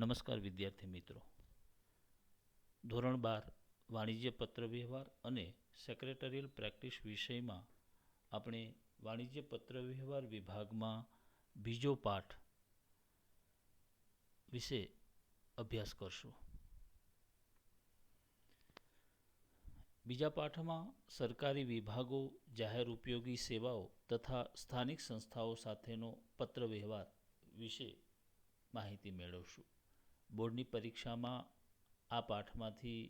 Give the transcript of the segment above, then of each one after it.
નમસ્કાર વિદ્યાર્થી મિત્રો. ધોરણ 12 વાણિજ્ય પત્ર વ્યવહાર અને સેક્રેટરીયલ પ્રેક્ટિસ વિષયમાં આપણે વાણિજ્ય પત્ર વ્યવહાર વિભાગમાં બીજો પાઠ વિશે અભ્યાસ કરશું. બીજા પાઠમાં સરકારી વિભાગો, જાહેર ઉપયોગી સેવાઓ તથા સ્થાનિક સંસ્થાઓ સાથેનો પત્ર વ્યવહાર વિશે માહિતી મેળવશું. બોર્ડની પરીક્ષામાં આ પાઠમાંથી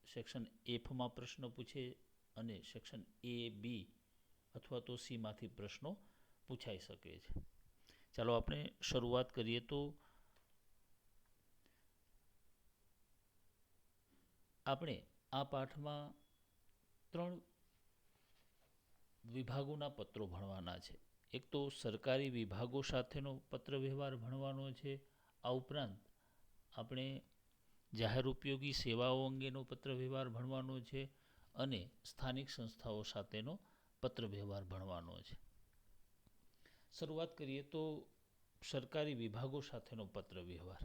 સેક્શન એફમાં પ્રશ્ન પૂછે અને સેક્શન એ, બી અથવા તો સીમાંથી પ્રશ્નો પૂછાઈ શકે છે. ચાલો આપણે શરૂઆત કરીએ. તો આપણે આ પાઠમાં 3 વિભાગોના પત્રો ભણવાના છે. એક તો સરકારી વિભાગો સાથેનો પત્ર વ્યવહાર ભણવાનો છે. આ ઉપરાંત આપણે જાહેર ઉપયોગી સેવાઓ અંગેનો પત્ર વ્યવહાર ભણવાનો છે અને સ્થાનિક સંસ્થાઓ સાથેનો પત્ર વ્યવહાર ભણવાનો છે. શરૂઆત કરીએ તો સરકારી વિભાગો સાથેનો પત્ર વ્યવહાર.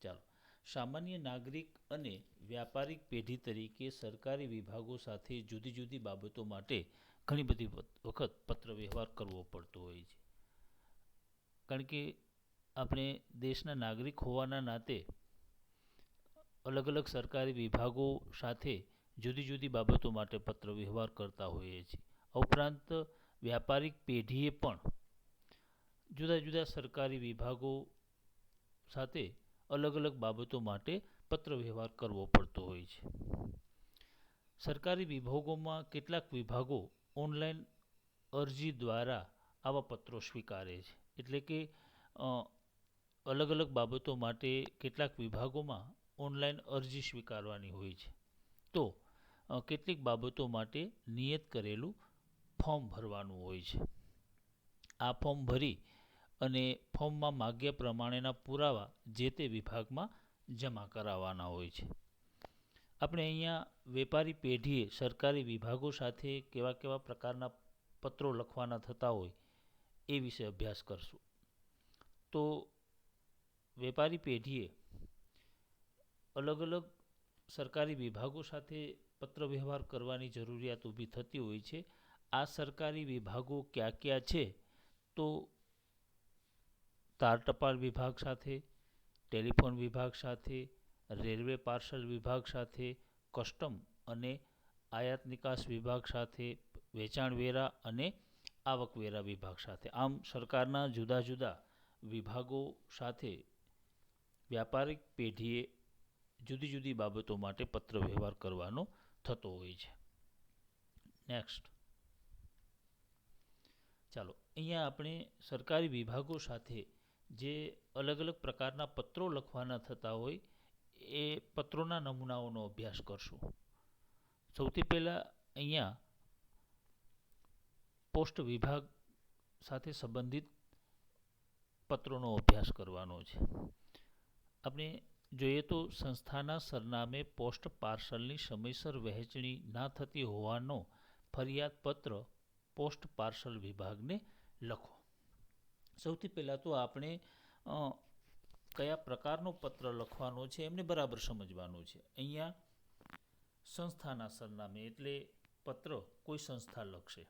ચાલો, સામાન્ય નાગરિક અને વ્યાપારિક પેઢી તરીકે સરકારી વિભાગો સાથે જુદી જુદી બાબતો માટે ઘણી બધી વખત પત્ર વ્યવહાર કરવો પડતો હોય છે. કારણ કે આપણે દેશના નાગરિક હોવાના નાતે અલગ અલગ સરકારી વિભાગો સાથે જુદી જુદી બાબતો માટે પત્ર વ્યવહાર કરતા હોઈએ છીએ. આ ઉપરાંત વ્યાપારિક પેઢીએ પણ જુદા જુદા સરકારી વિભાગો સાથે અલગ અલગ બાબતો માટે પત્ર વ્યવહાર કરવો પડતો હોય છે. સરકારી વિભાગોમાં કેટલાક વિભાગો ઓનલાઈન અરજી દ્વારા આવા પત્રો સ્વીકારે છે. એટલે કે અલગ અલગ બાબતો માટે કેટલાક વિભાગોમાં ઓનલાઈન અરજી સ્વીકારવાની હોય છે. તો કેટલીક બાબતો માટે નિયત કરેલું ફોર્મ ભરવાનું હોય છે. આ ફોર્મ ભરી અને ફોર્મમાં માગ્યા પ્રમાણેના પુરાવા જે તે વિભાગમાં જમા કરાવવાના હોય છે. આપણે અહીંયા વેપારી પેઢીએ સરકારી વિભાગો સાથે કેવા કેવા પ્રકારના પત્રો લખવાના થતા હોય એ વિશે અભ્યાસ કરશું. તો વેપારી પેઢીએ અલગ અલગ સરકારી વિભાગો સાથે પત્ર વ્યવહાર કરવાની જરૂરિયાત ઊભી થતી હોય છે. આ સરકારી વિભાગો કયા કયા છે? તો તાર ટપાલ વિભાગ સાથે, ટેલિફોન વિભાગ સાથે, રેલવે પાર્સલ વિભાગ સાથે, કસ્ટમ અને આયાત નિકાસ વિભાગ સાથે, વેચાણ વેરા અને આવકવેરા વિભાગ સાથે. આમ સરકારના જુદા જુદા વિભાગો સાથે વ્યાપારિક પેઢીએ જુદી જુદી બાબતો માટે પત્ર વ્યવહાર કરવાનો થતો હોય છે. નેક્સ્ટ, ચાલો, અહીંયા આપણે સરકારી વિભાગો સાથે જે અલગ અલગ પ્રકારના પત્રો લખવાના થતા હોય એ પત્રોના નમૂનાઓનો અભ્યાસ કરશું. સૌથી પહેલાં અહીંયા પોસ્ટ વિભાગ સાથે સંબંધિત પત્રોનો અભ્યાસ કરવાનો છે. આપણે જોઈએ તો સંસ્થાના સરનામે પોસ્ટ પાર્સલની સમયસર વહેંચણી ના થતી હોવાનો ફરિયાદ પત્ર પોસ્ટ પાર્સલ વિભાગને લખો. સૌથી પહેલાં તો આપણે કયા પ્રકારનો પત્ર લખવાનો છે એમને બરાબર સમજવાનું છે. અહીંયા સંસ્થાના સરનામે એટલે પત્ર કોઈ સંસ્થા લખશે.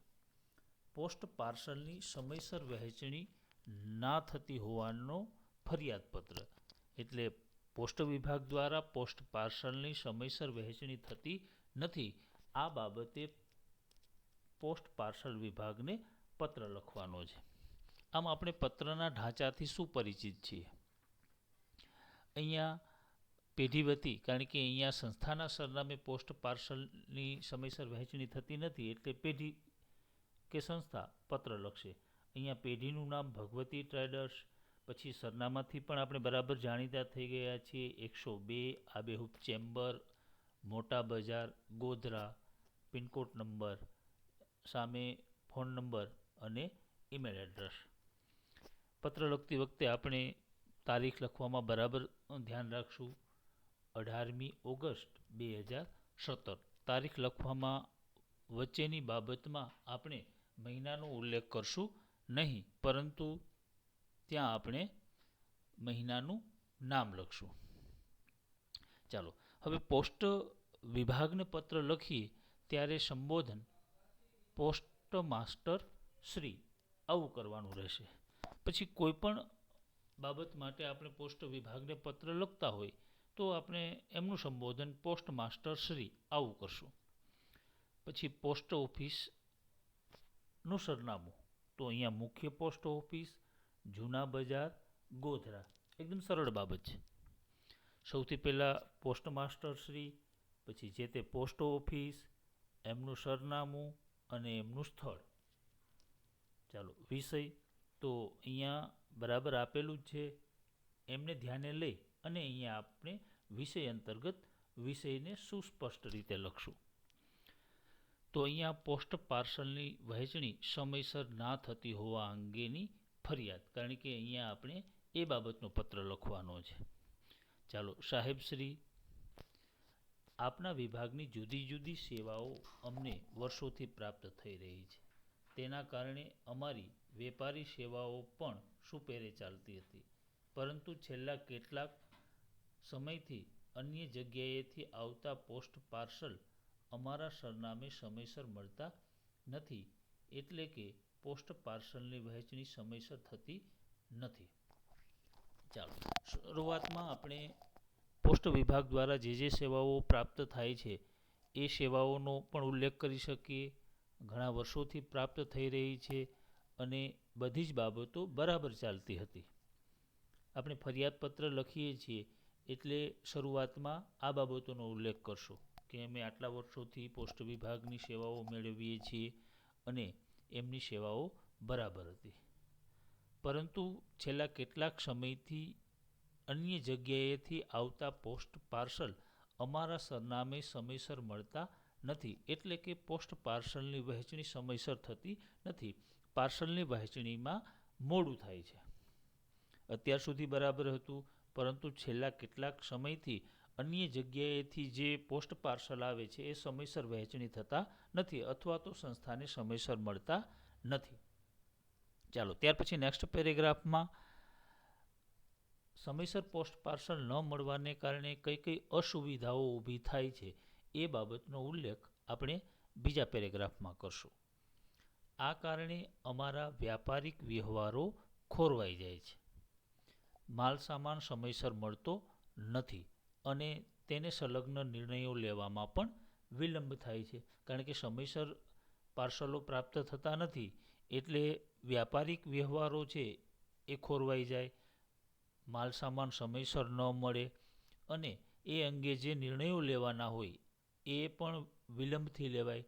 પોસ્ટ પાર્સલની સમયસર વહેંચણી ના થતી હોવાનો ફરિયાદ પત્ર એટલે પોસ્ટ વિભાગ દ્વારા પોસ્ટ પાર્સલની સમયસર વહેંચણી થતી નથી. આ બાબતે પોસ્ટ પાર્સલ વિભાગને પત્ર લખવાનો છે. આમ આપણે પત્રના ઢાંચાથી શું પરિચિત છીએ? અહીંયા પેઢી વતી, કારણ કે અહીંયા સંસ્થાના સરનામે પોસ્ટ પાર્સલની સમયસર વહેંચણી થતી નથી એટલે પેઢી કે સંસ્થા પત્ર લખશે. અહીંયા પેઢીનું નામ ભગવતી ટ્રેડર્સ, પછી સરનામાથી પણ આપણે બરાબર જાણીતા થઈ ગયા છીએ. 102 આબેહૂબ ચેમ્બર, મોટા બજાર, ગોધરા, પિનકોડ નંબર, સામે ફોન નંબર અને ઈમેલ એડ્રેસ. પત્ર લખતી વખતે આપણે તારીખ લખવામાં બરાબર ધ્યાન રાખશું. 18મી ઓગસ્ટ 2017 તારીખ લખવામાં વચ્ચેની બાબતમાં આપણે મહિનાનો ઉલ્લેખ કરશું નહીં, પરંતુ ત્યાં આપણે મહિનાનું નામ લખશું. ચાલો, હવે પોસ્ટ વિભાગને પત્ર લખીએ ત્યારે સંબોધન પોસ્ટ માસ્ટર શ્રી આવું કરવાનું રહેશે. પછી કોઈ પણ બાબત માટે આપણે પોસ્ટ વિભાગને પત્ર લખતા હોય તો આપણે એમનું સંબોધન પોસ્ટ માસ્ટર શ્રી આવું કરશું. પછી પોસ્ટ ઓફિસનું સરનામું, તો અહીંયા મુખ્ય પોસ્ટ ઓફિસ, જૂના બજાર, ગોધરા. એકદમ સરળ બાબત છે. સૌથી પહેલાં પોસ્ટ માસ્ટર શ્રી, પછી જે તે પોસ્ટ ઓફિસ, એમનું સરનામું અને એમનું સ્થળ. ચાલો, વિષય તો અહીંયા બરાબર આપેલું જ છે, એમને ધ્યાને લઈ અને અહીંયા આપણે વિષય અંતર્ગત વિષયને સુસ્પષ્ટ રીતે લખશું. તો અહીંયા પોસ્ટ પાર્સલની વહેંચણી સમયસર ના થતી હોવા અંગેની ફરિયાદ, કારણ કે અહીંયા આપણે એ બાબતનો પત્ર લખવાનો છે. ચાલો, સાહેબશ્રી, આપના વિભાગની જુદી જુદી સેવાઓ અમને વર્ષોથી પ્રાપ્ત થઈ રહી છે. તેના કારણે અમારી વેપારી સેવાઓ પણ સુપેરે ચાલતી હતી, પરંતુ છેલ્લા કેટલાક સમયથી અન્ય જગ્યાએથી આવતા પોસ્ટ પાર્સલ અમારા સરનામે સમયસર મળતા નથી, એટલે કે પોસ્ટ પાર્સલની વહેંચણી સમયસર થતી નથી. ચાલો, શરૂઆતમાં આપણે પોસ્ટ વિભાગ દ્વારા જે સેવાઓ પ્રાપ્ત થાય છે એ સેવાઓનો પણ ઉલ્લેખ કરી શકીએ. ઘણા વર્ષોથી પ્રાપ્ત થઈ રહી છે અને બધી જ બાબતો બરાબર ચાલતી હતી. આપણે ફરિયાદ પત્ર લખીએ છીએ એટલે શરૂઆતમાં આ બાબતોનો ઉલ્લેખ કરશો કે અમે આટલા વર્ષોથી પોસ્ટ વિભાગની સેવાઓ મેળવીએ છીએ અને એમની સેવાઓ બરાબર હતી, પરંતુ છેલ્લા કેટલાક સમયથી અન્ય જગ્યાએથી આવતા પોસ્ટ પાર્સલ અમારા સરનામે સમયસર મળતા નથી, એટલે કે પોસ્ટ પાર્સલની વહેંચણી સમયસર થતી નથી. પાર્સલની વહેંચણીમાં મોડું થાય છે. અત્યાર સુધી બરાબર હતું, પરંતુ છેલ્લા કેટલાક સમયથી અન્ય જગ્યાએથી જે પોસ્ટ પાર્સલ આવે છે એ સમયસર વહેંચણી થતા નથી અથવા તો સંસ્થાને સમયસર મળતા નથી. ચાલો, ત્યાર પછી નેક્સ્ટ પેરેગ્રાફમાં સમયસર પોસ્ટ પાર્સલ ન મળવાને કારણે કઈ કઈ અસુવિધાઓ ઊભી થાય છે એ બાબતનો ઉલ્લેખ આપણે બીજા પેરેગ્રાફમાં કરશું. આ કારણે અમારા વ્યાપારિક વ્યવહારો ખોરવાઈ જાય છે. માલ સામાન સમયસર મળતો નથી અને તેને સંલગ્ન નિર્ણયો લેવામાં પણ વિલંબ થાય છે, કારણ કે સમયસર પાર્સલો પ્રાપ્ત થતા નથી એટલે વ્યાપારિક વ્યવહારો છે એ ખોરવાઈ જાય, માલ સામાન સમયસર ન મળે અને એ અંગે જે નિર્ણયો લેવાના હોય એ પણ વિલંબથી લેવાય.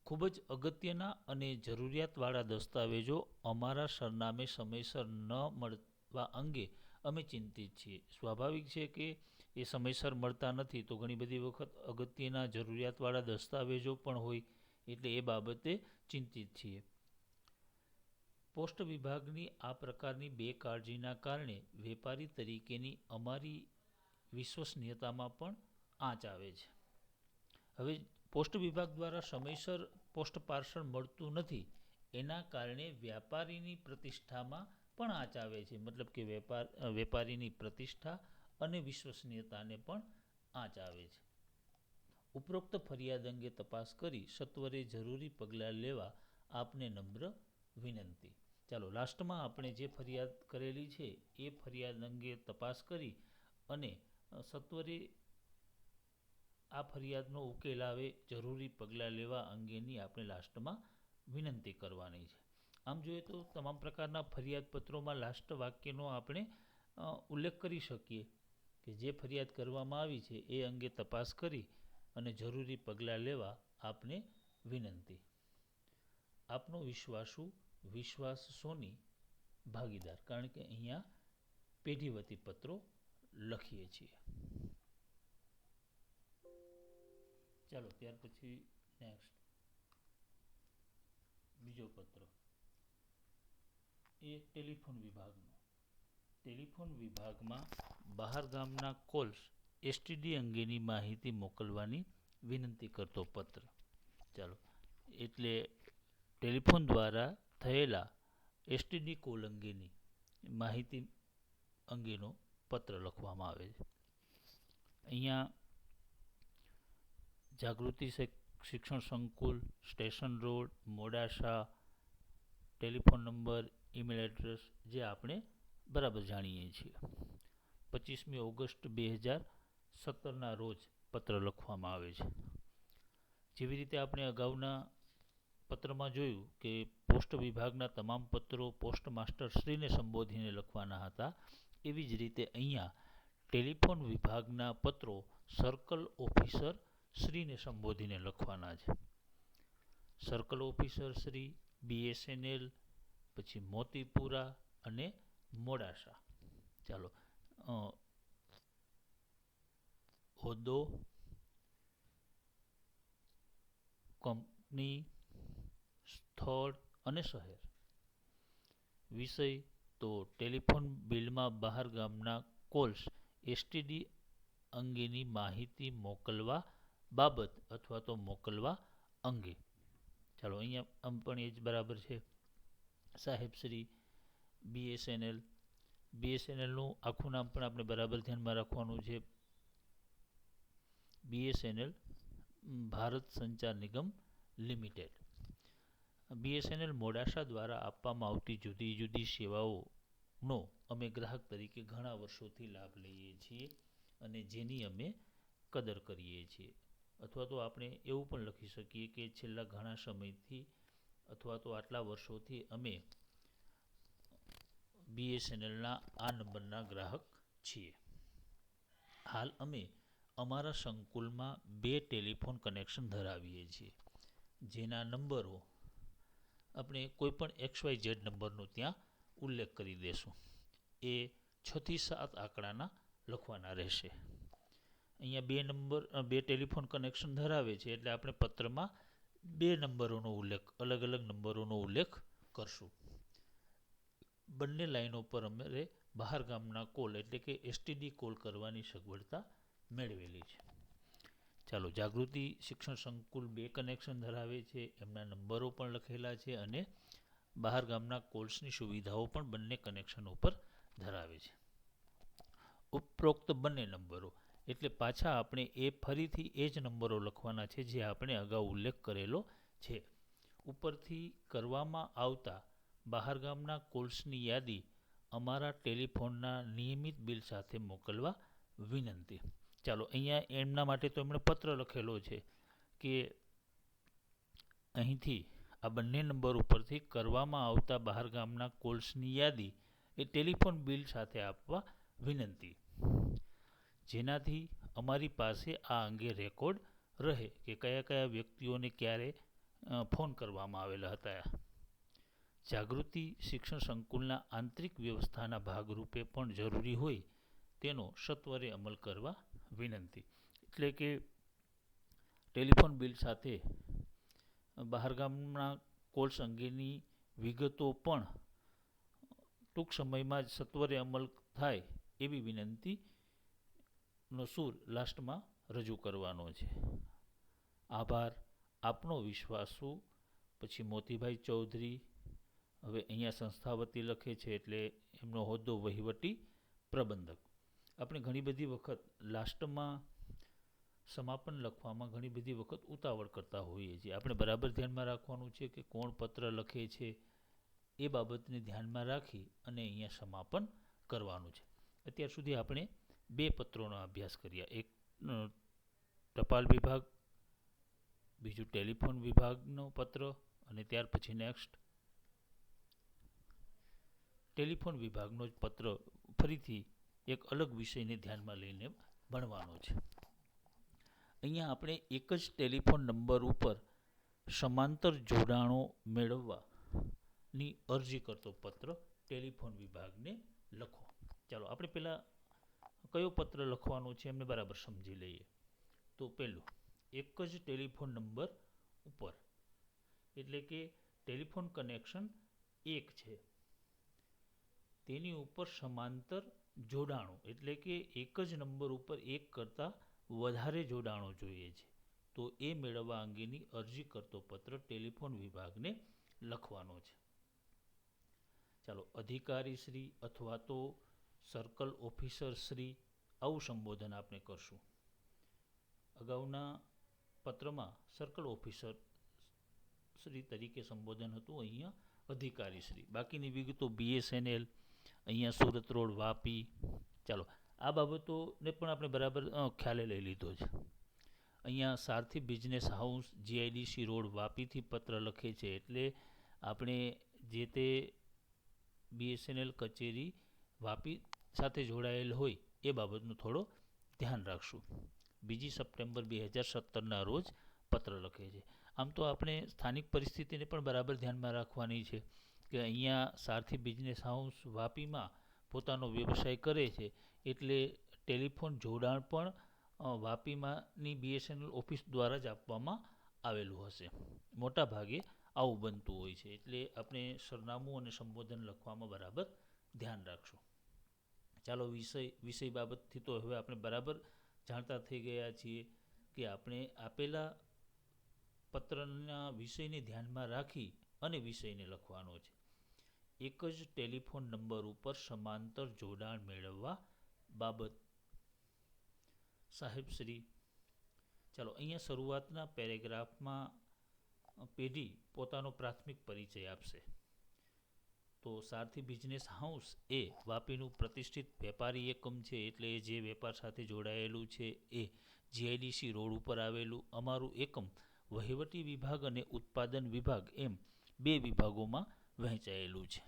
ખૂબ જ અગત્યના અને જરૂરિયાતવાળા દસ્તાવેજો અમારા સરનામે સમયસર ન મળવા અંગે અમે ચિંતિત છીએ. સ્વાભાવિક છે કે એ સમયસર મળતા નથી તો ઘણી બધી વખત અગત્યના જરૂરિયાતવાળા દસ્તાવેજો પણ હોય, એટલે એ બાબતે ચિંતિત છીએ. પોસ્ટ વિભાગની આ પ્રકારની બેકાળજીના કારણે વેપારી તરીકેની અમારી વિશ્વસનીયતામાં પણ આંચ આવે છે. હવે પોસ્ટ વિભાગ દ્વારા સમયસર પોસ્ટ પાર્સલ મળતું નથી, એના કારણે વ્યાપારીની પ્રતિષ્ઠામાં પણ આંચ આવે છે. મતલબ કે વેપારીની પ્રતિષ્ઠા અને વિશ્વસનીયતાને પણ આંચ આવે છે. ઉપરોક્ત ફરિયાદ અંગે તપાસ કરી સત્વરે જરૂરી પગલાં લેવા આપને નમ્ર વિનંતી. ચાલો, લાસ્ટમાં આપણે જે ફરિયાદ કરેલી છે એ ફરિયાદ અંગે તપાસ કરી અને સત્વરે આ ફરિયાદનો ઉકેલ આવે, જરૂરી પગલાં લેવા અંગેની આપણે લાસ્ટમાં વિનંતી કરવાની છે. આમ જોઈએ તો તમામ પ્રકારના ફરિયાદ પત્રોમાં લાસ્ટ વાક્યનો આપણે ઉલ્લેખ કરી શકીએ કે જે ફરિયાદ કરવામાં આવી છે એ અંગે તપાસ કરી અને જરૂરી પગલાં લેવા આપને વિનંતી. આપનો વિશ્વાસ સોની ભાગીદાર, કારણ કે અહીંયા પેઢીવતી પત્રો લખીએ છીએ. ચાલો, ત્યાર પછી નેક્સ્ટ બીજો પત્ર એ ટેલિફોન વિભાગનો. ટેલિફોન વિભાગમાં બહાર ગામના કોલ્સ એસટીડી અંગેની માહિતી મોકલવાની વિનંતી કરતો પત્ર. ચાલો, એટલે ટેલિફોન દ્વારા થયેલા એસટીડી કોલ અંગેની માહિતી અંગેનો પત્ર લખવામાં આવે છે. અહીંયા જાગૃતિ શિક્ષણ સંકુલ, station road, Modasa, telephone number, email address જે આપણે બરાબર જાણીએ છીએ. 25મી ઓગસ્ટ 2017ના રોજ પત્ર લખવામાં આવે છે. જેવી રીતે આપણે અગાઉના પત્રમાં જોયું કે પોસ્ટ વિભાગના તમામ પત્રો પોસ્ટ માસ્ટર શ્રીને સંબોધીને લખવાના હતા, એવી જ રીતે અહીંયા ટેલિફોન વિભાગના પત્રો સર્કલ ઓફિસર શ્રીને સંબોધીને લખવાના છે. સર્કલ ઓફિસર શ્રી, BSNL, પછી મોતીપુરા અને મોડાસા. ચાલો, હોદ્દો, કંપની, સ્થળ અને શહેર. વિષય તો ટેલિફોન બિલમાં બહાર ગામના કોલ્સ STD અંગેની માહિતી મોકલવા બાબત અથવા તો મોકલવા અંગે. ચાલો, અહીંયા આમ પણ એ જ બરાબર છે. સાહેબશ્રી, BSNL. BSNLનું આખું નામ પણ આપણે બરાબર ધ્યાનમાં રાખવાનું છે. BSNL ભારત સંચાર નિગમ લિમિટેડ. BSNL મોડાસા દ્વારા આપવામાં આવતી જુદી જુદી સેવાઓનો અમે ગ્રાહક તરીકે ઘણા વર્ષોથી લાભ લઈએ છીએ અને જેની અમે કદર કરીએ છીએ. અથવા તો આપણે એવું પણ લખી શકીએ કે છેલ્લા ઘણા સમયથી અથવા તો આટલા વર્ષોથી અમે BSNLના આ નંબરના ગ્રાહક છીએ. હાલ અમે અમારા સંકુલમાં 2 ટેલિફોન કનેક્શન ધરાવીએ છીએ, જેના નંબરો આપણે કોઈ પણ XYZ નંબરનો ત્યાં ઉલ્લેખ કરી દેશું. એ 6 થી 7 આંકડાના લખવાના રહેશે. અહીંયા 2 ટેલિફોન કનેક્શન ધરાવે છે એટલે આપણે પત્રમાં 2 નંબરોનો ઉલ્લેખ, અલગ અલગ નંબરોનો ઉલ્લેખ કરશું. બંને લાઈનો પર અમે બહાર ગામના કોલ એટલે કે STD કોલ કરવાની સગવડતા મેળવેલી છે. ચાલો, જાગૃતિ શિક્ષણ સંકુલ 2 કનેક્શન ધરાવે છે, એમના નંબરો પણ લખેલા છે અને બહાર ગામના કોલ્સની સુવિધાઓ પણ બંને કનેક્શનો પર ધરાવે છે. ઉપરોક્ત બંને નંબરો એટલે પાછા આપણે ફરીથી એ જ નંબરો લખવાના છે જે આપણે અગાઉ ઉલ્લેખ કરેલો છે. ઉપરથી કરવામાં આવતા બહાર ગામના કોલ્સની યાદી અમારા ટેલિફોનના નિયમિત બિલ સાથે મોકલવા વિનંતી. ચાલો, અહીંયા એમના માટે તો એમણે પત્ર લખેલો છે કે અહીંથી આ બંને નંબર ઉપરથી કરવામાં આવતા બહાર ગામના કોલ્સની યાદી એ ટેલિફોન બિલ સાથે આપવા વિનંતી, જેનાથી અમારી પાસે આ અંગે રેકોર્ડ રહે કે કયા કયા વ્યક્તિઓને ક્યારે ફોન કરવામાં આવેલા હતા. જાગૃતિ શિક્ષણ સંકુલના આંતરિક વ્યવસ્થાના ભાગરૂપે પણ જરૂરી હોય તેનો સત્વરે અમલ કરવા વિનંતી. એટલે કે ટેલિફોન બિલ સાથે બહાર ગામના કોલ્સ અંગેની વિગતો પણ ટૂંક સમયમાં જ સત્વરે અમલ થાય એવી વિનંતીનો સૂર લાસ્ટમાં રજૂ કરવાનો છે. આભાર. આપનો વિશ્વાસુ. પછી મોતીભાઈ ચૌધરી. હવે અહીંયા સંસ્થા વતી લખે છે એટલે એમનો હોદ્દો વહીવટી પ્રબંધક. આપણે ઘણી બધી વખત લાસ્ટમાં સમાપન લખવામાં ઘણી બધી વખત ઉતાવળ કરતા હોઈએ છીએ. આપણે બરાબર ધ્યાનમાં રાખવાનું છે કે કોણ પત્ર લખે છે એ બાબતને ધ્યાનમાં રાખી અને અહીંયા સમાપન કરવાનું છે. અત્યાર સુધી આપણે 2 પત્રોનો અભ્યાસ કર્યા. એક ટપાલ વિભાગ, બીજું ટેલિફોન વિભાગનો પત્ર અને ત્યાર પછી નેક્સ્ટ ટેલિફોન વિભાગનો જ પત્ર ફરીથી એક અલગ વિષયને ધ્યાનમાં લઈને ભણવાનો છે. અહીંયા આપણે એક જ ટેલિફોન નંબર ઉપર સમાંતર જોડાણો મેળવવાની અરજી કરતો પત્ર ટેલિફોન વિભાગને લખો. ચાલો, આપણે પહેલાં કયો પત્ર લખવાનો છે એમને બરાબર સમજી લઈએ. તો પહેલું, એક જ ટેલિફોન નંબર ઉપર એટલે કે ટેલિફોન કનેક્શન 1 છે, તેની ઉપર સમાંતર જોડાણો એટલે કે એક જ નંબર ઉપર એક કરતાં વધારે જોડાણો જોઈએ છે, તો એ મેળવવા અંગેની અરજી કરતો પત્ર ટેલિફોન વિભાગને લખવાનો છે. ચાલો, અધિકારીશ્રી અથવા તો સર્કલ ઓફિસર શ્રી, આવું સંબોધન આપણે કરશું. અગાઉના પત્રમાં સર્કલ ઓફિસર શ્રી તરીકે સંબોધન હતું, અહીંયા અધિકારી શ્રી. બાકીની વિગતો BSNL, અહીંયા સુરત રોડ, વાપી. ચાલો, આ બાબતોને પણ આપણે બરાબર ખ્યાલે લઈ લીધો છે. અહીંયા સારથી બિઝનેસ હાઉસ, GIDC રોડ, વાપીથી પત્ર લખે છે, એટલે આપણે જે તે BSNL કચેરી વાપી સાથે જોડાયેલ હોય એ બાબતનું થોડો ધ્યાન રાખશું. 2 સપ્ટેમ્બર 2017ના રોજ પત્ર લખે છે. આમ તો આપણે સ્થાનિક પરિસ્થિતિને પણ બરાબર ધ્યાનમાં રાખવાની છે કે અહીંયા સારથી બિઝનેસ હાઉસ વાપીમાં પોતાનો વ્યવસાય કરે છે, એટલે ટેલિફોન જોડાણ પણ વાપીમાંની BSNL ઓફિસ દ્વારા જ આપવામાં આવેલું હશે. મોટા ભાગે આવું બનતું હોય છે, એટલે આપણે સરનામું અને સંબોધન લખવામાં બરાબર ધ્યાન રાખશું. ચાલો, વિષય બાબતથી તો હવે આપણે બરાબર જાણતા થઈ ગયા છીએ કે આપણે આપેલા પત્રના વિષયને ધ્યાનમાં રાખી અને વિષયને લખવાનો છે. એક જ ટેલિફોન નંબર ઉપર સમાંતર જોડાણ મેળવવા બાબત. સાહેબશ્રી, ચાલો, અહીંયા શરૂઆતના પેરેગ્રાફમાં પેઢી પોતાનો પ્રાથમિક પરિચય આપશે. તો સારથી બિઝનેસ હાઉસ એ વાપીનું પ્રતિષ્ઠિત વેપારી એકમ છે, એટલે જે વેપાર સાથે જોડાયેલું છે એ GIDC રોડ ઉપર આવેલું અમારું એકમ વહીવટી વિભાગ અને ઉત્પાદન વિભાગ એમ 2 વિભાગોમાં વહેંચાયેલું છે.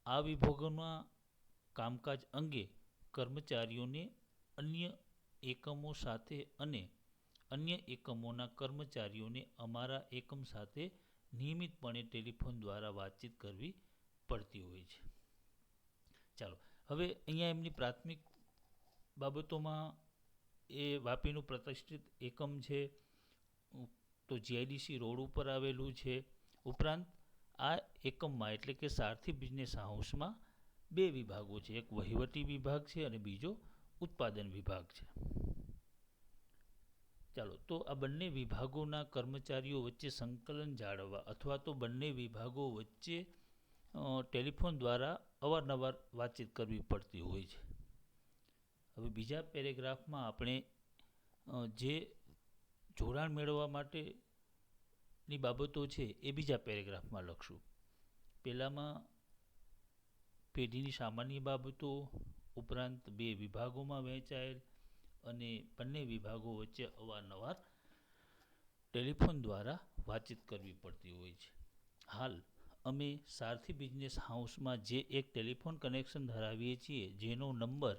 આ વિભાગોના કામકાજ અંગે કર્મચારીઓને અન્ય એકમો સાથે અને અન્ય એકમોના કર્મચારીઓને અમારા એકમ સાથે નિયમિતપણે ટેલિફોન દ્વારા વાતચીત કરવી પડતી હોય છે. ચાલો, હવે અહીંયા એમની પ્રાથમિક બાબતોમાં એ વાપીનું પ્રતિષ્ઠિત એકમ છે, તો GIDC રોડ ઉપર આવેલું છે. ઉપરાંત આ એકમમાં એટલે કે સારથી બિઝનેસ હાઉસમાં 2 વિભાગો છે, એક વહીવટી વિભાગ છે અને બીજો ઉત્પાદન વિભાગ છે. ચાલો, તો આ બંને વિભાગોના કર્મચારીઓ વચ્ચે સંકલન જાળવવા અથવા તો બંને વિભાગો વચ્ચે ટેલિફોન દ્વારા અવારનવાર વાતચીત કરવી પડતી હોય છે. હવે બીજા પેરેગ્રાફમાં આપણે જે જોડાણ મેળવવા માટેની બાબતો છે એ બીજા પેરેગ્રાફમાં લખશું. પહેલામાં પેઢીની સામાન્ય બાબતો, ઉપરાંત 2 વિભાગોમાં વહેંચાયેલ અને બંને વિભાગો વચ્ચે અવારનવાર ટેલિફોન દ્વારા વાતચીત કરવી પડતી હોય છે. હાલ અમે સારથી બિઝનેસ હાઉસમાં જે એક ટેલિફોન કનેક્શન ધરાવીએ છીએ, જેનો નંબર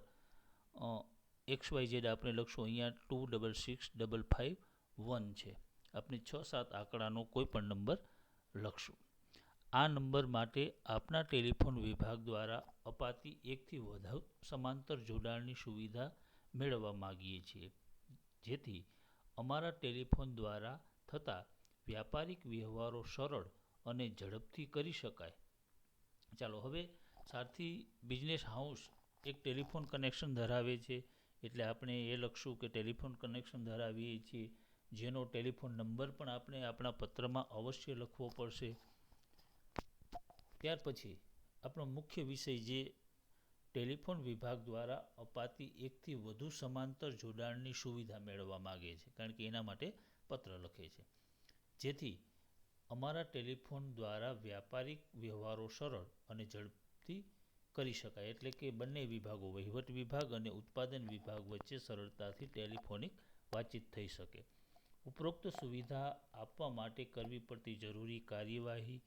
XYZ આપણે લખશું, અહીંયા 266551 છે. આપણે 6-7 આંકડાનો કોઈ પણ નંબર લખશું. આ નંબર માટે આપના ટેલિફોન વિભાગ દ્વારા અપાતી 1 થી વધુ સમાંતર જોડાણની સુવિધા મેળવવા માગીએ છીએ, જેથી અમારા ટેલિફોન દ્વારા થતા વ્યાપારિક વ્યવહારો સરળ અને ઝડપથી કરી શકાય. ચાલો, હવે સારથી બિઝનેસ હાઉસ એક ટેલિફોન કનેક્શન ધરાવે છે, એટલે આપણે એ લખશું કે ટેલિફોન કનેક્શન ધરાવીએ છીએ, જેનો ટેલિફોન નંબર પણ આપણે આપણા પત્રમાં અવશ્ય લખવો પડશે. ત્યાર પછી આપણો મુખ્ય વિષય જે ટેલિફોન વિભાગ દ્વારા અપાતી 1 થી વધુ સમાંતર જોડાણની સુવિધા મેળવવા માગે છે, કારણ કે એના માટે પત્ર લખે છે, જેથી અમારા ટેલિફોન દ્વારા વ્યાપારિક વ્યવહારો સરળ અને ઝડપથી કરી શકાય, એટલે કે બંને વિભાગો વહીવટ વિભાગ અને ઉત્પાદન વિભાગ વચ્ચે સરળતાથી ટેલિફોનિક વાતચીત થઈ શકે. ઉપરોક્ત સુવિધા આપવા માટે કરવી પડતી જરૂરી કાર્યવાહી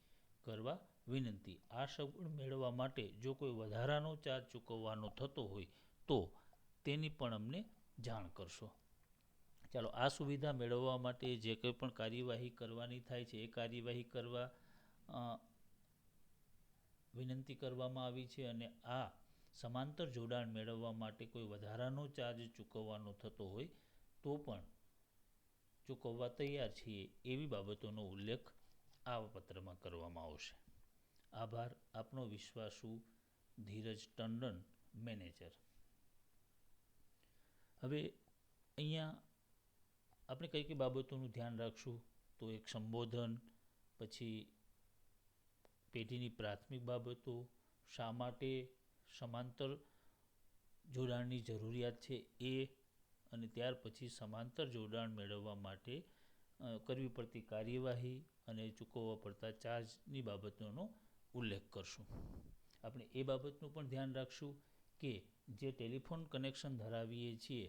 કરવા વિનંતી. આ સગવડ મેળવવા માટે જો કોઈ વધારાનો ચાર્જ ચૂકવવાનો થતો હોય તો તેની પણ અમને જાણ કરશો. ચાલો, આ સુવિધા મેળવવા માટે જે કંઈ પણ કાર્યવાહી કરવાની થાય છે એ કાર્યવાહી કરવા વિનંતી કરવામાં આવી છે, અને આ સમાંતર જોડાણ મેળવવા માટે કોઈ વધારાનો ચાર્જ ચૂકવવાનો થતો હોય તો પણ ચૂકવવા તૈયાર છીએ, એવી બાબતોનો ઉલ્લેખ આ પત્રમાં કરવામાં આવશે. આભાર. આપનો વિશ્વાસુ ધીરજ ટંડન, મેનેજર. હવે અહીંયા આપણે કઈ કઈ બાબતોનું ધ્યાન રાખશું, તો એક સંબોધન, પછી પેઢીની પ્રાથમિક બાબતો, શા માટે સમાંતર જોડાણની જરૂરિયાત છે એ, અને ત્યાર પછી સમાંતર જોડાણ મેળવવા માટે કરવી પડતી કાર્યવાહી અને ચૂકવવા પડતા ચાર્જની બાબતોનો ઉલ્લેખ કરશું. આપણે એ બાબતનું પણ ધ્યાન રાખશું કે જે ટેલિફોન કનેક્શન ધરાવીએ છીએ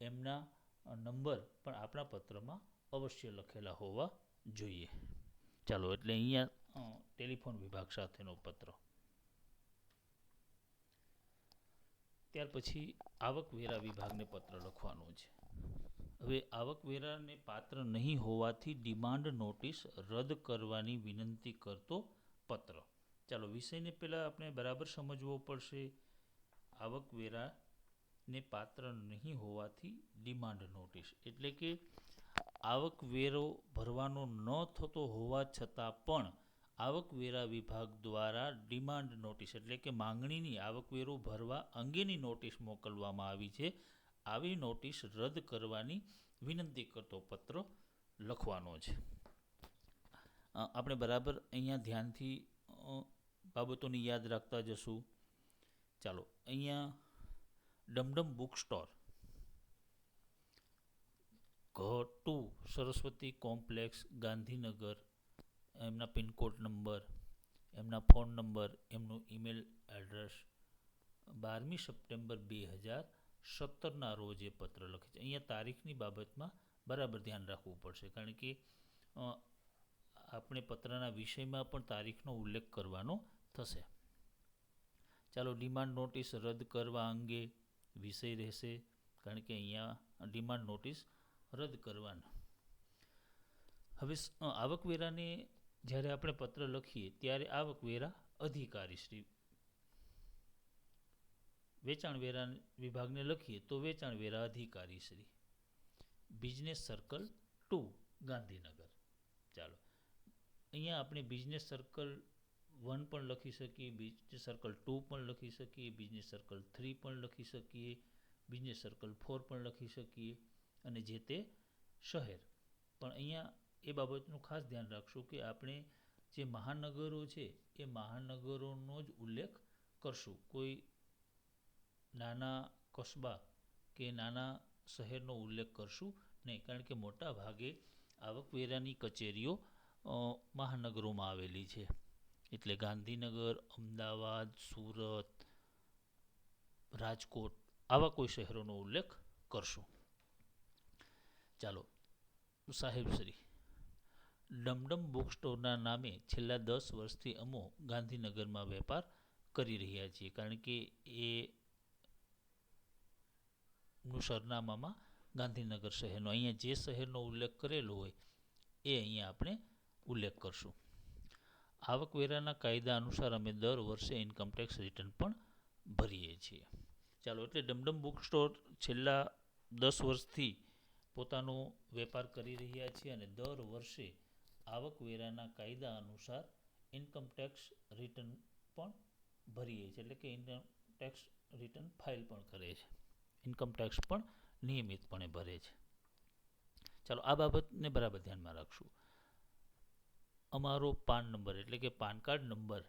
એમના નંબર પણ આપણા પત્રમાં અવશ્ય લખેલા હોવા જોઈએ. ચાલો, એટલે અહીંયા ટેલિફોન વિભાગ સાથેનો પત્ર. ત્યાર પછી આવકવેરા વિભાગને પત્ર લખવાનો છે. હવે આવકવેરાને પાત્ર નહીં હોવાથી ડિમાન્ડ નોટિસ રદ કરવાની વિનંતી કરતો પત્ર. ચાલો, વિષયને પહેલાં આપણે બરાબર સમજવો પડશે. આવકવેરાને પાત્ર નહીં હોવાથી ડિમાન્ડ નોટિસ એટલે કે આવકવેરો ભરવાનો ન થતો હોવા છતાં પણ આવકવેરા વિભાગ દ્વારા ડિમાન્ડ નોટિસ એટલે કે માંગણીની આવકવેરો ભરવા અંગેની નોટિસ મોકલવામાં આવી છે. આવી નોટિસ રદ કરવાની વિનંતી કરતો પત્ર લખવાનો છે. આપણે બરાબર અહીંયા ધ્યાનથી બાબતોને યાદ રાખતા જશું. ચાલો, અહીંયા ડમડમ બુક સ્ટોર, ઘ2 સરસ્વતી કોમ્પ્લેક્સ, ગાંધીનગર, એમના પિનકોડ નંબર, એમના ફોન નંબર, એમનું ઈમેલ એડ્રેસ, 12મી સપ્ટેમ્બર 2017ના રોજ એ પત્ર લખે છે. અહીંયા તારીખની બાબતમાં બરાબર ધ્યાન રાખવું પડશે, કારણ કે આપણે પત્રના વિષયમાં પણ તારીખનો ઉલ્લેખ કરવાનો થશે. ચાલો, ડિમાન્ડ નોટિસ રદ કરવા અંગે વિષય રહેશે, કારણ કે અહીંયા ડિમાન્ડ નોટિસ રદ કરવાના. હવે આવકવેરાને જ્યારે આપણે પત્ર લખીએ ત્યારે આવકવેરા અધિકારી શ્રી, વેચાણ વેરા વિભાગને લખીએ તો વેચાણ વેરા અધિકારી શ્રી, બિઝનેસ સર્કલ 2 ગાંધીનગર. ચાલો, અહીંયા આપણે બિઝનેસ સર્કલ 1 પણ લખી શકીએ, બિઝનેસ સર્કલ 2 પણ લખી શકીએ, બિઝનેસ સર્કલ 3 પણ લખી શકીએ, બિઝનેસ સર્કલ 4 પણ લખી શકીએ, અને જે તે શહેર. પણ અહીંયા એ બાબતનું ખાસ ધ્યાન રાખશું કે આપણે જે મહાનગરો છે એ મહાનગરોનો જ ઉલ્લેખ કરશું. કોઈ નાના કસ્બા કે નાના શહેરનો ઉલ્લેખ કરશું નહીં, કારણ કે મોટા ભાગે આવકવેરાની કચેરીઓ મહાનગરોમાં આવેલી છે. એટલે ગાંધીનગર, અમદાવાદ, સુરત, રાજકોટ આવા કોઈ શહેરોનો ઉલ્લેખ કરશું. ચાલો, સાહેબશ્રી, ડમડમ બુક સ્ટોરના નામે છેલ્લા 10 વર્ષથી અમો ગાંધીનગરમાં વેપાર કરી રહ્યા છીએ, કારણ કે એનું સરનામામાં ગાંધીનગર શહેરનો, અહીંયા જે શહેરનો ઉલ્લેખ કરેલો હોય એ અહીંયા આપણે ઉલ્લેખ કરશું. આવકવેરાના કાયદા અનુસાર અમે દર વર્ષે ઇન્કમટેક્સ રિટર્ન પણ ભરીએ છીએ. ચાલો, એટલે ડમડમ બુક સ્ટોર છેલ્લા 10 વર્ષથી પોતાનો વેપાર કરી રહ્યા છે અને દર વર્ષે આવકવેરાના કાયદા અનુસાર ઇન્કમટેક્સ રિટર્ન પણ ભરીએ છીએ, એટલે કે ઇન્કમટેક્સ રિટર્ન ફાઇલ પણ કરે છે, ઇન્કમટેક્સ પણ નિયમિતપણે ભરે છે. ચાલો, આ બાબતને બરાબર ધ્યાનમાં રાખશું. અમારો પાન નંબર એટલે કે પાન કાર્ડ નંબર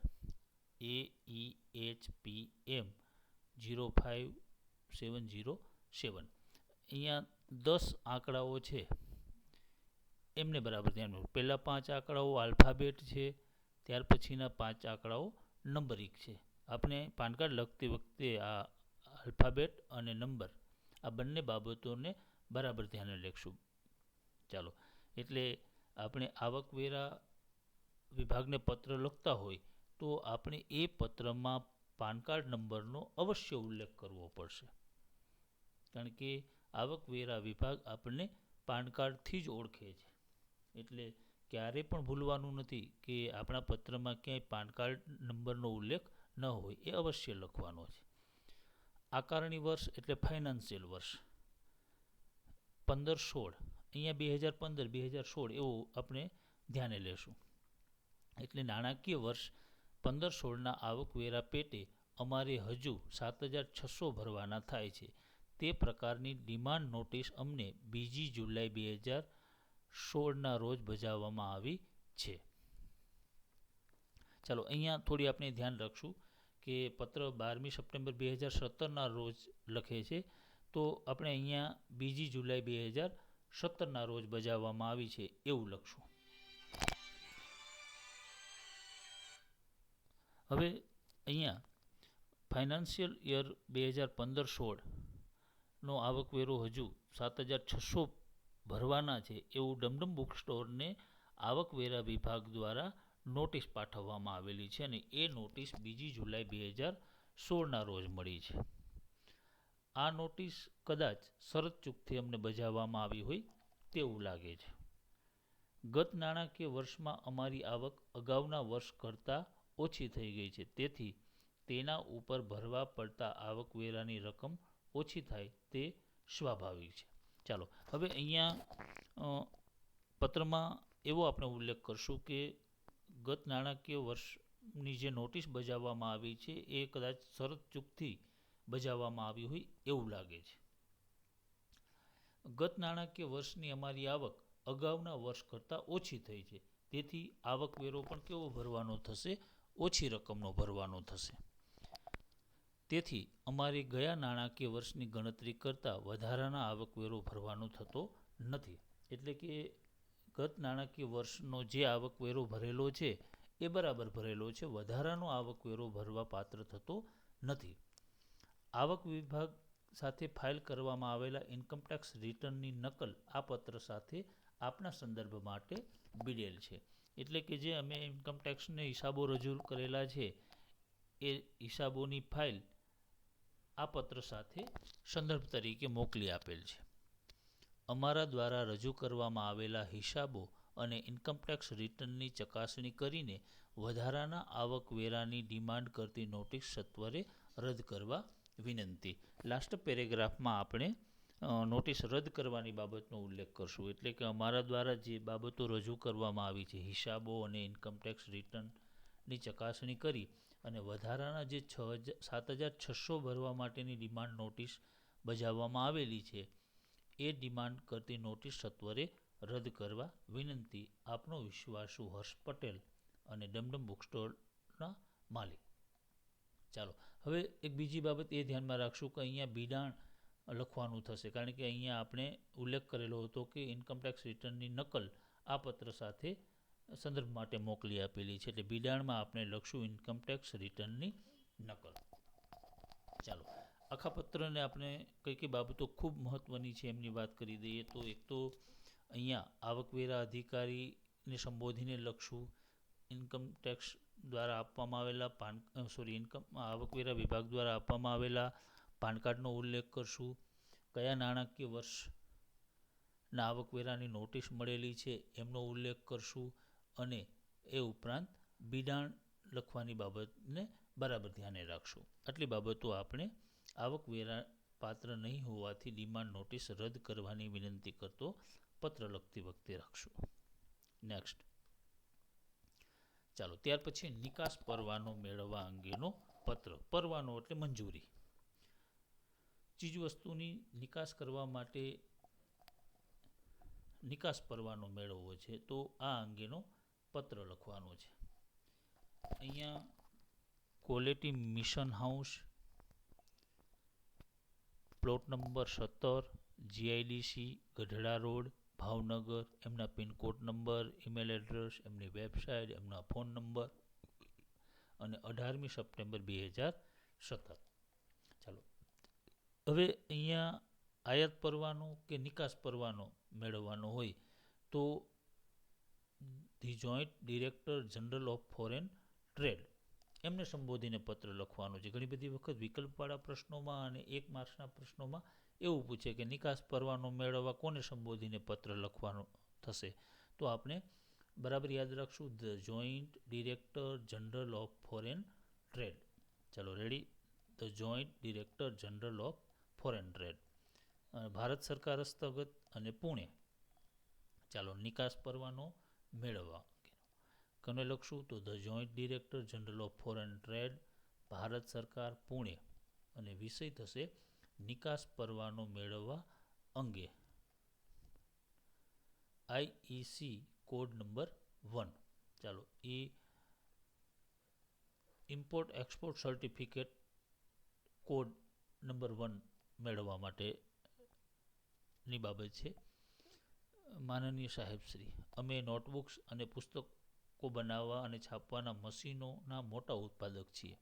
AEHPM 05707, અહીંયા 10 આંકડાઓ છે એમને બરાબર ધ્યાન રાખવું. પહેલા 5 આંકડાઓ આલ્ફાબેટ છે, ત્યાર પછીના 5 આંકડાઓ નંબરિક છે. આપણે પાન કાર્ડ લખતી વખતે આ આલ્ફાબેટ અને નંબર આ બંને બાબતોને બરાબર ધ્યાને લેખશું. ચાલો, એટલે આપણે આવકવેરા વિભાગને પત્ર લખતા હોય તો આપણે એ પત્રમાં પાન કાર્ડ નંબરનો અવશ્ય ઉલ્લેખ કરવો પડશે, કારણ કે આવકવેરા વિભાગ આપણને પાન કાર્ડથી જ ઓળખે છે. એટલે ક્યારેય પણ ભૂલવાનું નથી કે આપણા પત્રમાં ક્યાંય પાન કાર્ડ નંબરનો ઉલ્લેખ ન હોય, એ અવશ્ય લખવાનો છે. આકારણી વર્ષ એટલે ફાઇનાન્શિયલ વર્ષ 15-16, અહીંયા 2015-2016 એવું આપણે ધ્યાને લેશું. એટલે નાણાકીય વર્ષ 15-16ના આવકવેરા પેટે અમારે હજુ 7,600 ભરવાના થાય છે. તે પ્રકારની ડિમાન્ડ નોટિસ અમને 2 જુલાઈ 2016ના રોજ બજાવવામાં આવી છે. ચાલો, અહીંયા થોડી આપણે ધ્યાન રાખશું કે પત્ર 12મી સપ્ટેમ્બર 2017ના રોજ લખે છે, તો આપણે અહીંયા 2 જુલાઈ 2017ના રોજ બજાવવામાં આવી છે એવું લખશું. હવે અહીંયા ફાઇનાન્શિયલ યર 2015-16નો આવકવેરો હજુ 7,600 ભરવાના છે એવું ડમડમ બુક સ્ટોરને આવકવેરા વિભાગ દ્વારા નોટિસ પાઠવવામાં આવેલી છે અને એ નોટિસ 2 જુલાઈ 2016ના રોજ મળી છે. આ નોટિસ કદાચ શરત ચૂકથી અમને બજાવવામાં આવી હોય તેવું લાગે છે. ગત નાણાકીય વર્ષમાં અમારી આવક અગાઉના વર્ષ કરતાં ઓછી થઈ ગઈ છે, તેથી તેના ઉપર ભરવા પડતા આવકવેરાની રકમ ઓછી થાય તે સ્વાભાવિક છે. ચાલો હવે અહીંયા પત્રમાં એવો આપણે ઉલ્લેખ કરશું કે ગત નાણાકીય વર્ષની જે નોટિસ બજાવવામાં આવી છે એ કદાચ શરત ચૂકથી બજાવવામાં આવી હોય એવું લાગે છે. ગત નાણાકીય વર્ષની અમારી આવક અગાઉના વર્ષ કરતાં ઓછી થઈ છે, તેથી આવકવેરો પણ કેવો ભરવાનો થશે? ઓછી રકમનો ભરવાનો થશે. તેથી અમારે ગયા નાણાકીય વર્ષની ગણતરી કરતાં વધારાના આવકવેરો ભરવાનો થતો નથી. એટલે કે ગત નાણાકીય વર્ષનો જે આવકવેરો ભરેલો છે એ બરાબર ભરેલો છે, વધારાનો આવકવેરો ભરવા પાત્ર થતો નથી. આવક વિભાગ સાથે ફાઇલ કરવામાં આવેલા ઇન્કમટેક્સ રિટર્નની નકલ આ પત્ર સાથે આપના સંદર્ભ માટે બીડેલ છે. એટલે કે જે અમે ઇન્કમટેક્સને હિસાબો રજૂ કરેલા છે એ હિસાબોની ફાઇલ આ પત્ર સાથે સંદર્ભ તરીકે મોકલી આપેલ છે. અમારા દ્વારા રજૂ કરવામાં આવેલા હિસાબો અને ઇન્કમટેક્સ રિટર્નની ચકાસણી કરીને વધારાના આવકવેરાની ડિમાન્ડ કરતી નોટિસ સત્વરે રદ કરવા વિનંતી. લાસ્ટ પેરેગ્રાફમાં આપણે નોટિસ રદ કરવાની બાબતનો ઉલ્લેખ કરશું. એટલે કે અમારા દ્વારા જે બાબતો રજૂ કરવામાં આવી છે, હિસાબો અને ઇન્કમટેક્સ રિટર્નની ચકાસણી કરી અને વધારાના જે 7,600 ભરવા માટેની ડિમાન્ડ નોટિસ બજાવવામાં આવેલી છે એ ડિમાન્ડ કરતી નોટિસ સત્વરે રદ કરવા વિનંતી. આપનો વિશ્વાસુ હર્ષ પટેલ અને ડમડમ બુક સ્ટોરના માલિક. ચાલો હવે એક બીજી બાબત એ ધ્યાનમાં રાખશું કે અહીંયા બિડાણ લખવાનું થશે, કારણ કે અહીંયા આપણે ઉલ્લેખ કરેલો હતો કે ઇન્કમટેક્સ રિટર્નની નકલ આ પત્ર સાથે સંદર્ભ માટે મોકલી આપેલી છે, એટલે બિડાણમાં આપણે લખશું ઇન્કમટેક્સ રિટર્નની નકલ. ચાલો આખા પત્રને આપણે કઈ કઈ બાબતો ખૂબ મહત્ત્વની છે એમની વાત કરી દઈએ. તો એક તો અહીંયા આવકવેરા અધિકારીને સંબોધીને લખશું, ઇન્કમટેક્સ દ્વારા આપવામાં આવેલા આવકવેરા વિભાગ દ્વારા આપવામાં આવેલા પાન કાર્ડનો ઉલ્લેખ કરશું, કયા નાણાકીય વર્ષના આવકવેરાની નોટિસ મળેલી છે એમનો ઉલ્લેખ કરશું અને એ ઉપરાંત બિડાણ લખવાની બાબતને બરાબર ધ્યાને રાખશું. આટલી બાબતો આપણે આવકવેરા પાત્ર નહીં હોવાથી ડિમાન્ડ નોટિસ રદ કરવાની વિનંતી કરતો પત્ર લખતી વખતે રાખશું. નેક્સ્ટ ચાલો ત્યાર પછી નિકાસ પરવાનો મેળવવા અંગેનો પત્ર. પરવાનો એટલે મંજૂરી. ચીજ વસ્તુની નિકાસ કરવા માટે નિકાસ પરવાનો મેળવવો છે તો આ અંગેનો પત્ર લખવાનો છે. અહીંયા quality mission house, plot number 17, GIDC Gadhada road, Bhavnagar, એમના પિનકોડ નંબર, ઈમેલ એડ્રેસ, એમની વેબસાઇટ, એમના ફોન નંબર અને 18મી સપ્ટેમ્બર 2017. ચાલો હવે અહીંયા આયાત પરવાનો કે નિકાસ પરવાનો મેળવવાનો હોય તો the joint director general of foreign trade એમને સંબોધીને પત્ર લખવાનો છે. ઘણી બધી વખત વિકલ્પવાળા પ્રશ્નોમાં અને 1 માર્ક્સના પ્રશ્નોમાં એવું પૂછે કે નિકાસ પરવાનો મેળવવા કોને સંબોધીને પત્ર લખવાનો થશે, તો આપણે બરાબર યાદ રાખશું, the joint director general of foreign trade. ચાલો ready, the joint director general of foreign trade, Bharat સરકાર હસ્તગત અને પુણે. ચાલો નિકાસ પરવાનો મેળવવા કોને લખશું, તો the joint director general of foreign trade, Bharat સરકાર પુણે, અને વિષય થશે નિકાસ પરવાનો મેળવવા અંગે, IEC કોડ નંબર 1. ચાલો એ import export certificate code number 1 મેળવવા માટેની બાબત છે. માનનીય સાહેબશ્રી, અમે નોટબુક્સ અને પુસ્તકો બનાવવા અને છાપવાના મશીનોના મોટા ઉત્પાદક છીએ.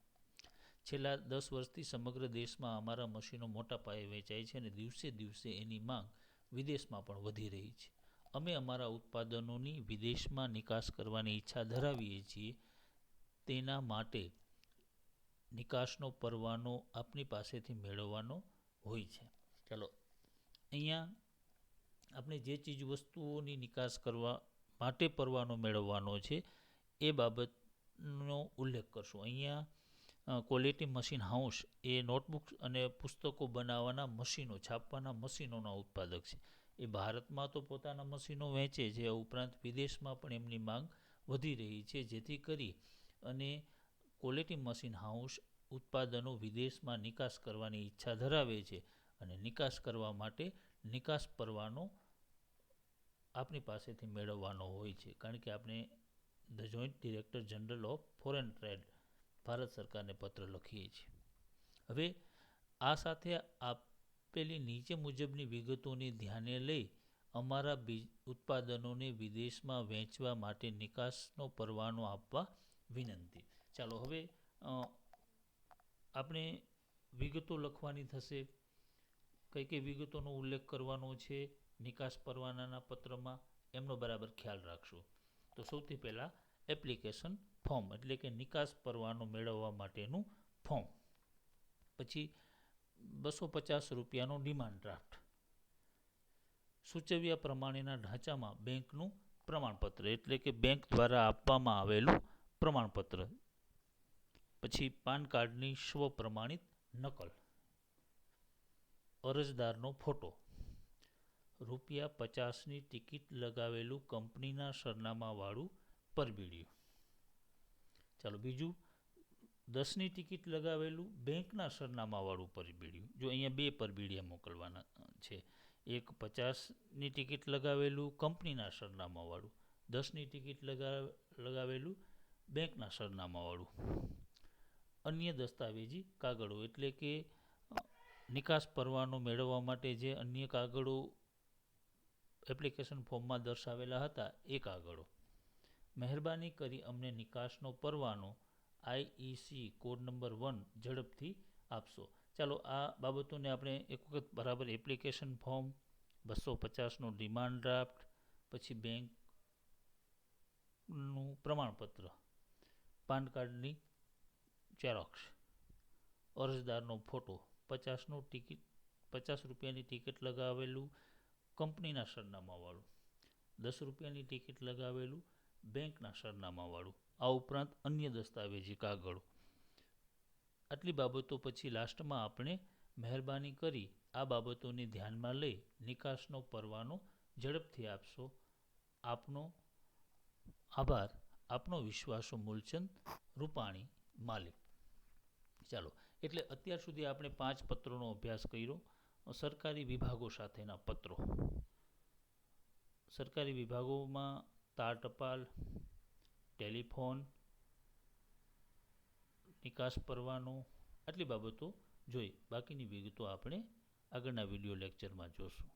છેલ્લા 10 વર્ષથી સમગ્ર દેશમાં અમારા મશીનો મોટા પાયે વેચાય છે અને દિવસે દિવસે એની માંગ વિદેશમાં પણ વધી રહી છે. અમે અમારા ઉત્પાદનોની વિદેશમાં નિકાસ કરવાની ઈચ્છા ધરાવીએ છીએ. તેના માટે નિકાસનો પરવાનો આપની પાસેથી મેળવવાનો હોય છે. ચાલો, અહીંયા આપણે જે ચીજ વસ્તુઓની નિકાસ કરવા માટે પરવાનો મેળવવાનો છે એ બાબતનો ઉલ્લેખ કરશું. અહીંયા ક્વોલિટી મશીન હાઉસ એ નોટબુક્સ અને પુસ્તકો બનાવવાના મશીનો, છાપવાના મશીનોના ઉત્પાદક છે. એ ભારતમાં તો પોતાના મશીનો વેચે છે, ઉપરાંત વિદેશમાં પણ એમની માંગ વધી રહી છે, જેથી કરી અને ક્વોલિટી મશીન હાઉસ ઉત્પાદનો વિદેશમાં નિકાસ કરવાની ઈચ્છા ધરાવે છે અને નિકાસ કરવા માટે નિકાસ પરવાનો આપની પાસેથી મેળવવાનો હોય છે, કારણ કે આપણે the joint director general of foreign trade Bharat સરકારને પત્ર લખીએ છીએ. હવે આ સાથે આપેલી નીચે મુજબની વિગતોને ધ્યાને લઈ અમારા ઉત્પાદનોને વિદેશમાં વેચવા માટે નિકાસનો પરવાનો આપવા વિનંતી. ચાલો, હવે આપણે વિગતો લખવાની થશે. કઈ કઈ વિગતોનો ઉલ્લેખ કરવાનો છે નિકાસ પરવાનાના પત્રમાં, એમનો બરાબર ખ્યાલ રાખશો. તો સૌથી પહેલાં એપ્લિકેશન ફોર્મ, એટલે કે નિકાસ પરવાનો મેળવવા માટેનું ફોર્મ. પછી 250 રૂપિયાનો ડિમાન્ડ ડ્રાફ્ટ. સૂચવ્યા પ્રમાણેના ઢાંચામાં બેંકનું પ્રમાણપત્ર, એટલે કે બેંક દ્વારા આપવામાં આવેલું પ્રમાણપત્ર. પછી પાન કાર્ડની સ્વ પ્રમાણિત નકલ. અરજદારનો ફોટો. ₹50ની ટિકિટ લગાવેલું કંપનીના સરનામાવાળું પરબીડિયું. ચાલો, બીજું 10ની ટિકિટ લગાવેલું બેંકના સરનામાવાળું પરબીડિયું. જો અહીંયા 2 પરબીડિયા મોકલવાના છે. એક 50ની ટિકિટ લગાવેલું કંપનીના સરનામાવાળું, 10ની ટિકિટ લગાવેલું બેંકના સરનામાવાળું. અન્ય દસ્તાવેજી કાગળો, એટલે કે નિકાસ પરવાનો મેળવવા માટે જે અન્ય કાગળો એપ્લિકેશન ફોર્મમાં દર્શાવેલા હતા એ કાગળો. મહેરબાની કરી અમને નિકાસનો પરવાનો IEC કોડ નંબર 1 ઝડપથી આપશો. ચાલો, આ બાબતોને આપણે એક વખત બરાબર એપ્લિકેશન ફોર્મ, 250નો ડિમાન્ડ ડ્રાફ્ટ, પછી બેંકનું પ્રમાણપત્ર, પાન કાર્ડની ઝેરોક્ષ, અરજદારનો ફોટો, 50 રૂપિયાની ટિકિટ લગાવેલું કંપનીના સરનામાવાળું, 10 રૂપિયાની ટિકિટ લગાવેલું બેંકના સરનામાવાળું, આ ઉપરાંત અન્ય દસ્તાવેજી કાગળો. આટલી બાબતો પછી લાસ્ટમાં આપણે મહેરબાની કરી આ બાબતોને ધ્યાનમાં લઈ નિકાસનો પરવાનો ઝડપથી આપશો. આપનો આભાર. આપનો વિશ્વાસુ મૂલચંદ રૂપાણી, માલિક. ચાલો, એટલે અત્યાર સુધી આપણે 5 પત્રોનો અભ્યાસ કર્યો. સરકારી વિભાગો સાથેના પત્રો. સરકારી વિભાગોમાં તાર ટપાલ, ટેલિફોન, નિકાસ પરવાનો, આટલી બાબતો જોઈ. બાકીની વિગતો આપણે આગળના વિડીયો લેક્ચરમાં જોશું.